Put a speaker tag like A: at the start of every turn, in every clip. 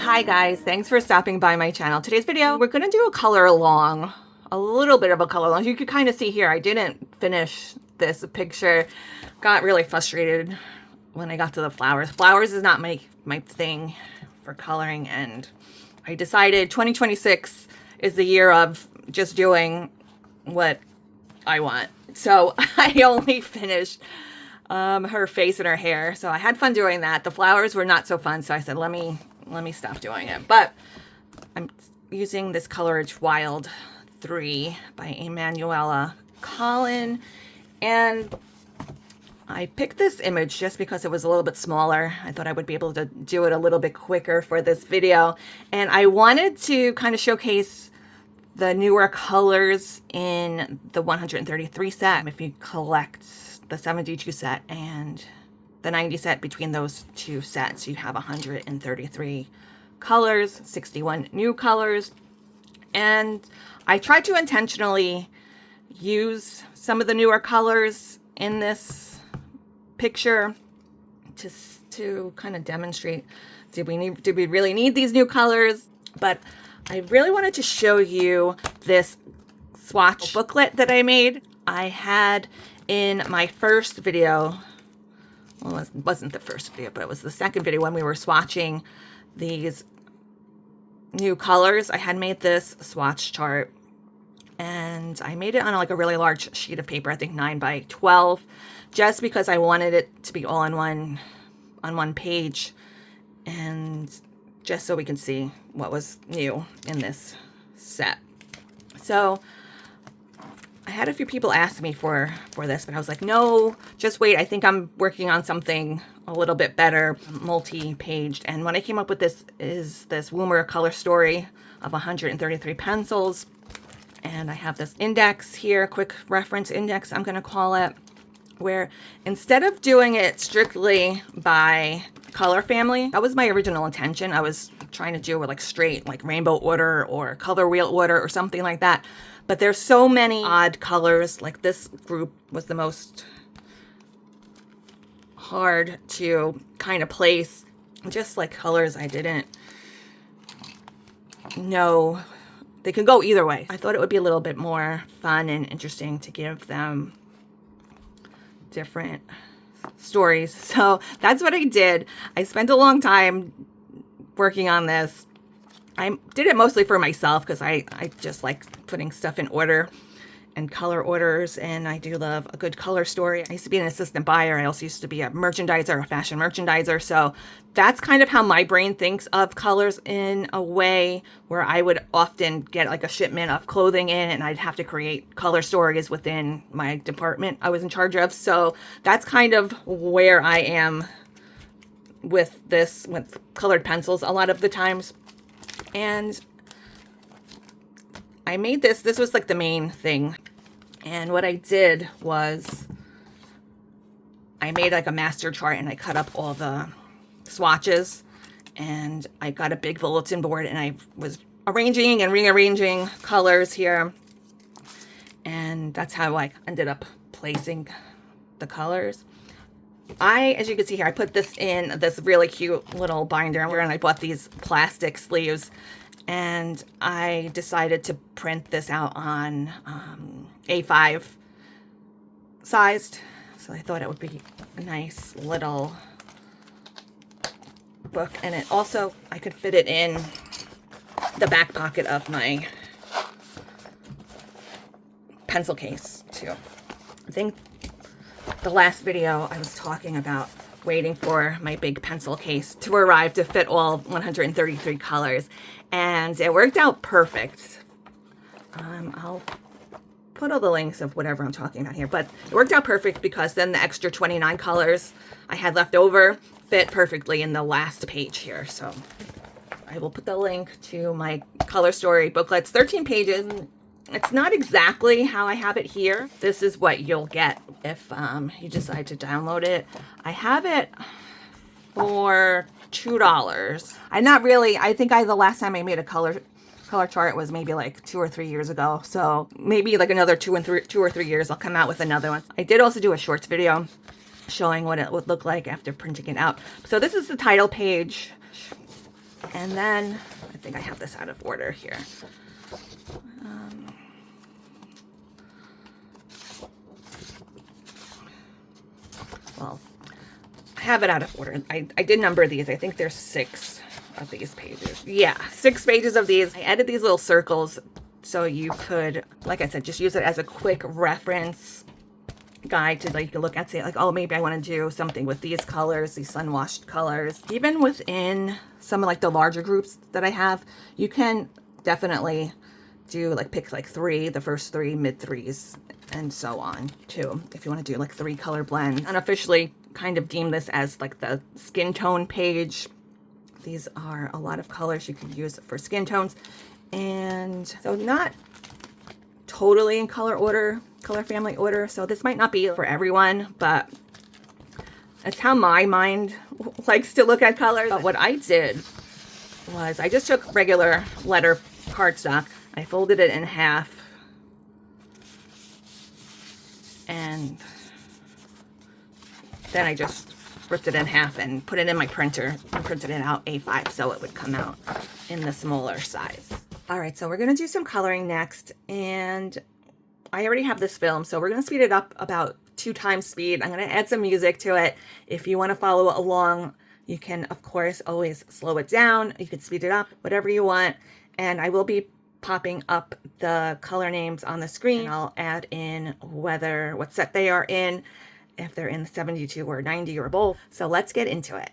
A: Hi guys, thanks for stopping by my channel. Today's video, we're gonna do a color along, a little bit of a color along. You can kind of see here, I didn't finish this picture. Got really frustrated when I got to the flowers. Flowers is not my thing for coloring, and I decided 2026 is the year of just doing what I want. So I only finished her face and her hair. So I had fun doing that. The flowers were not so fun, so I said, let me stop doing it. But I'm using this Coleridge Wild 3 by Emanuela Collin, and I picked this image just because it was a little bit smaller. I thought I would be able to do it a little bit quicker for this video, and I wanted to kind of showcase the newer colors in the 133 set. If you collect the 72 set and the 90 set, between those two sets, you have 133 colors, 61 new colors. And I tried to intentionally use some of the newer colors in this picture to kind of demonstrate, did we really need these new colors? But I really wanted to show you this swatch booklet that I made. I had in my first video, well, it wasn't the first video, but it was the second video when we were swatching these new colors. I had made this swatch chart, and I made it on like a really large sheet of paper, I think 9 by 12, just because I wanted it to be all on one page, and just so we can see what was new in this set. So I had a few people ask me for this, but I was like, no, just wait. I think I'm working on something a little bit better, multi-paged. And what I came up with this is this Woomer color story of 133 pencils. And I have this index here, quick reference index, I'm going to call it, where instead of doing it strictly by color family, that was my original intention. I was trying to do it like straight, like rainbow order or color wheel order or something like that. But there's so many odd colors. Like this group was the most hard to kind of place. Just like colors I didn't know they could go either way. I thought it would be a little bit more fun and interesting to give them different stories. So that's what I did. I spent a long time working on this. I did it mostly for myself because I just like putting stuff in order and color orders, and I do love a good color story. I used to be an assistant buyer. I also used to be a merchandiser, a fashion merchandiser. So that's kind of how my brain thinks of colors, in a way where I would often get like a shipment of clothing in, and I'd have to create color stories within my department I was in charge of. So that's kind of where I am with this, with colored pencils a lot of the times. And I made this was like the main thing. And what I did was I made like a master chart, and I cut up all the swatches, and I got a big bulletin board, and I was arranging and rearranging colors here. And that's how I ended up placing the colors. As you can see here, I put this in this really cute little binder, and I bought these plastic sleeves, and I decided to print this out on A5 sized. So I thought it would be a nice little book, and it also, I could fit it in the back pocket of my pencil case too. I think the last video I was talking about waiting for my big pencil case to arrive to fit all 133 colors, and it worked out perfect. I'll put all the links of whatever I'm talking about here, but it worked out perfect because then the extra 29 colors I had left over fit perfectly in the last page here. So I will put the link to my color story booklet. It's 13 pages. It's not exactly how I have it here. This is what you'll get if you decide to download it. I have it for $2. I think the last time I made a color chart was maybe like 2 or 3 years ago. So maybe like another 2 or 3 years, I'll come out with another one. I did also do a shorts video showing what it would look like after printing it out. So this is the title page. And then, I think I have this out of order here. Well, I have it out of order. I did number these. I think there's 6 of these pages. Yeah, 6 pages of these. I added these little circles so you could, like I said, just use it as a quick reference guide to like look at, say like, oh, maybe I want to do something with these colors, these sun washed colors. Even within some of like the larger groups that I have, you can definitely do like pick like 3, the first 3, mid 3s, and so on too, if you want to do like 3 color blends. Unofficially kind of deem this as like the skin tone page. These are a lot of colors you can use for skin tones, and so not totally in color order, color family order, so this might not be for everyone, but it's how my mind likes to look at colors. But what I did was I just took regular letter cardstock, I folded it in half, and then I just ripped it in half and put it in my printer and printed it out A5 so it would come out in the smaller size. All right, so we're gonna do some coloring next, and I already have this film, so we're gonna speed it up about 2 times speed. I'm gonna add some music to it. If you wanna follow along, you can, of course, always slow it down. You can speed it up, whatever you want. And I will be popping up the color names on the screen. I'll add in what set they are in, if they're in 72 or 90 or both. So let's get into it.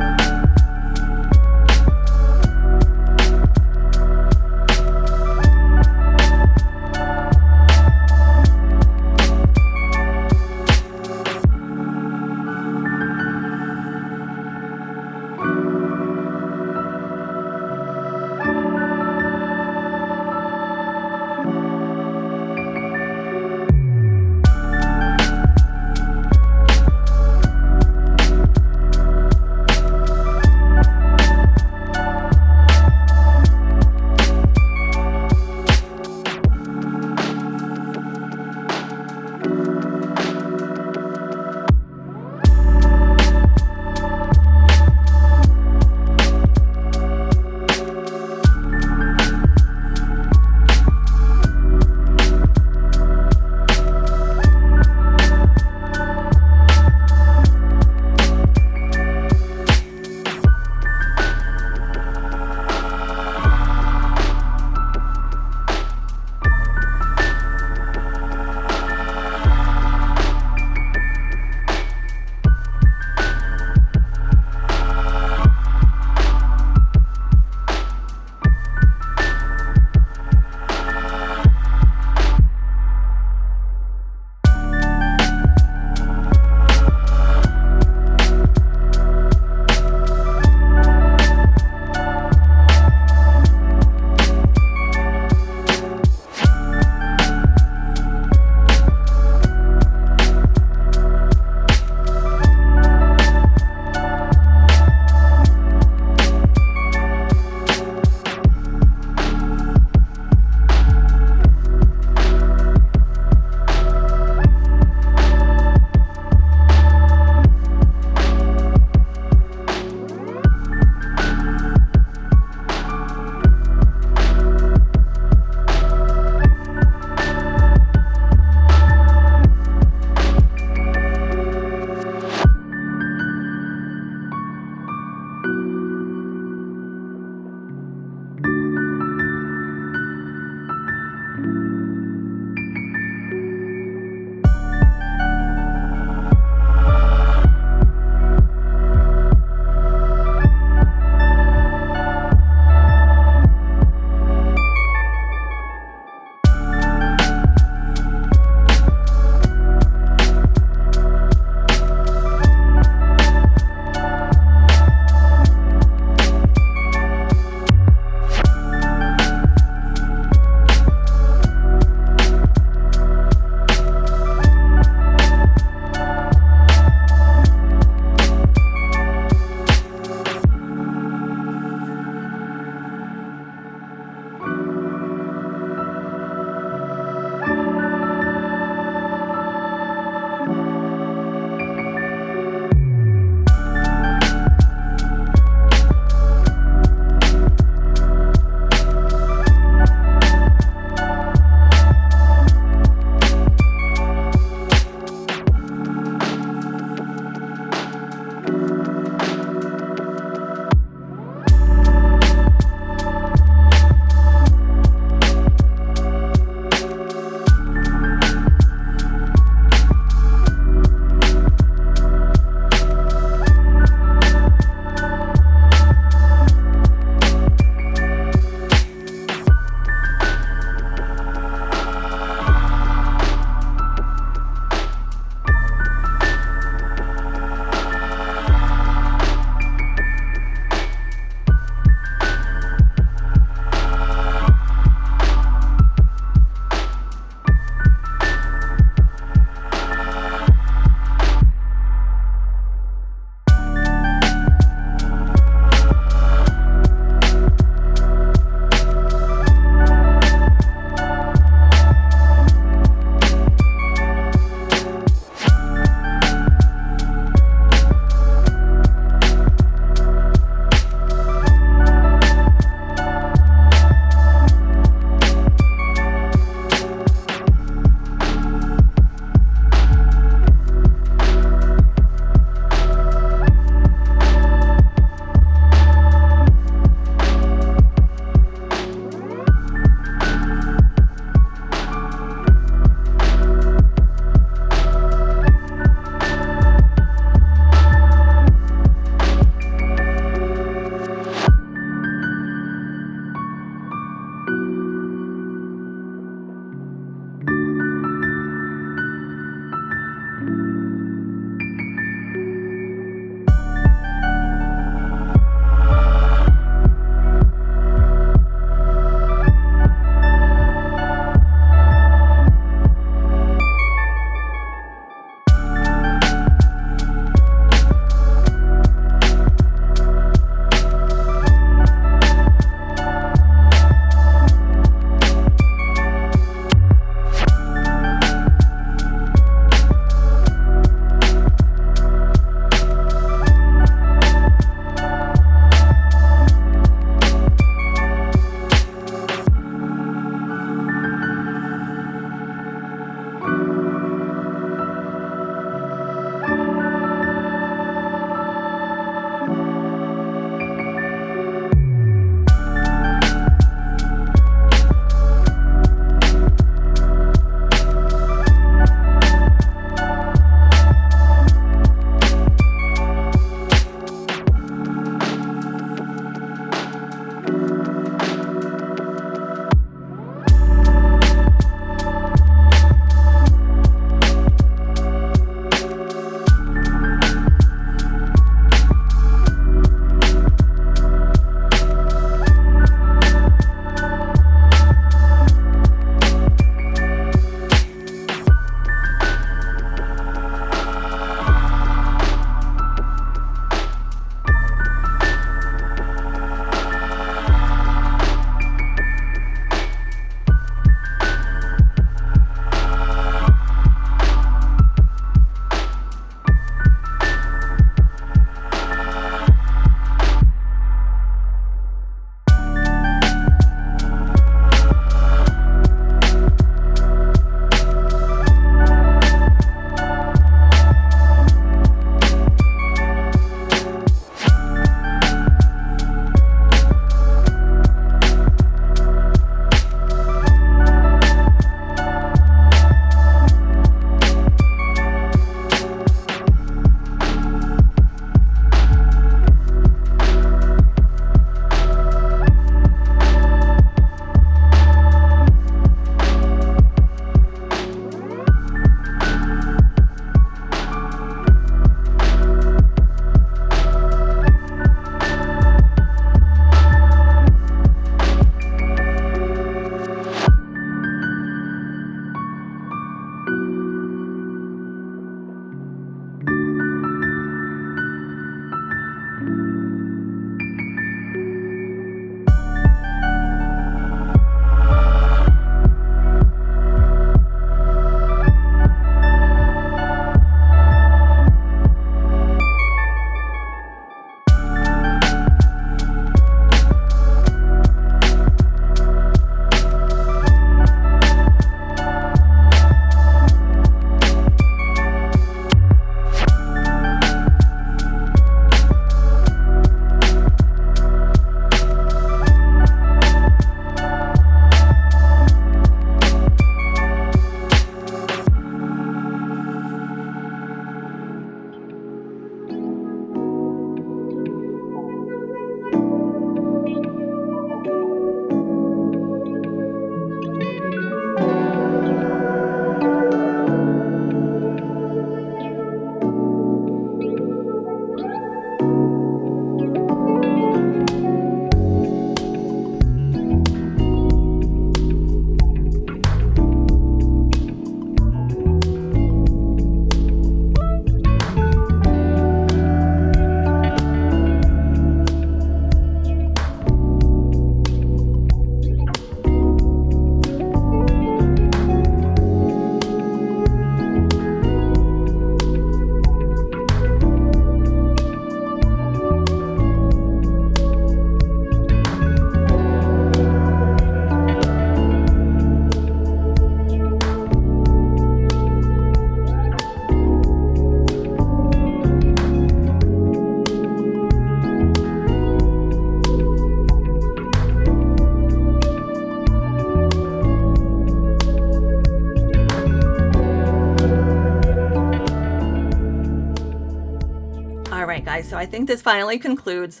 A: right, guys, so I think this finally concludes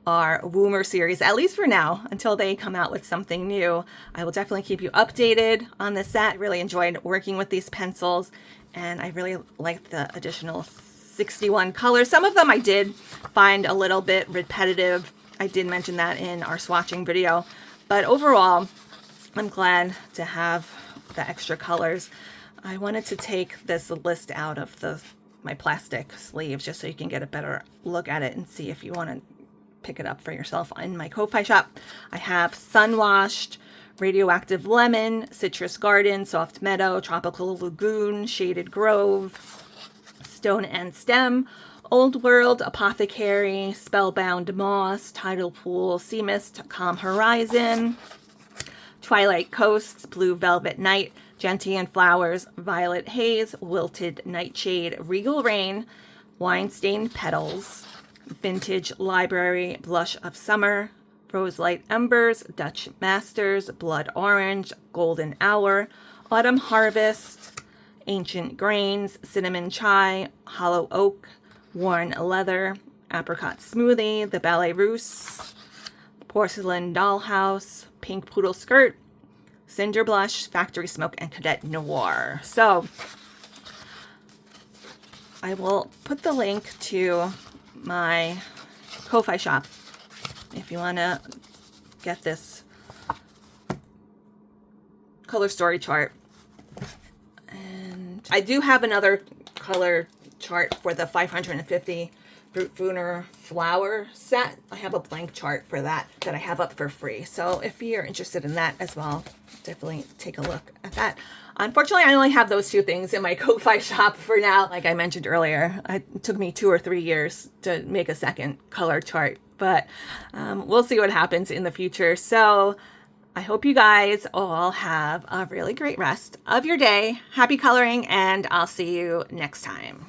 A: our Woomer series, at least for now, until they come out with something new. I will definitely keep you updated on this set. I really enjoyed working with these pencils, and I really liked the additional 61 colors. Some of them I did find a little bit repetitive. I did mention that in our swatching video, but overall, I'm glad to have the extra colors. I wanted to take this list out of my plastic sleeves just so you can get a better look at it and see if you want to pick it up for yourself in my Ko-Fi shop. I have Sun Washed, Radioactive Lemon, Citrus Garden, Soft Meadow, Tropical Lagoon, Shaded Grove, Stone and Stem, Old World, Apothecary, Spellbound Moss, Tidal Pool, Sea Mist, Calm Horizon, Twilight Coasts, Blue Velvet Night, Gentian Flowers, Violet Haze, Wilted Nightshade, Regal Rain, Wine Stained Petals, Vintage Library, Blush of Summer, Roselight Embers, Dutch Masters, Blood Orange, Golden Hour, Autumn Harvest, Ancient Grains, Cinnamon Chai, Hollow Oak, Worn Leather, Apricot Smoothie, The Ballet Russe, Porcelain Dollhouse, Pink Poodle Skirt, Cinder Blush, Factory Smoke, and Cadet Noir. So I will put the link to my Ko-Fi shop if you want to get this color story chart. And I do have another color chart for the 550 Fruit Woomer flower set. I have a blank chart for that I have up for free. So if you're interested in that as well, definitely take a look at that. Unfortunately, I only have those two things in my Ko-Fi shop for now. Like I mentioned earlier, it took me 2 or 3 years to make a second color chart, but we'll see what happens in the future. So I hope you guys all have a really great rest of your day. Happy coloring, and I'll see you next time.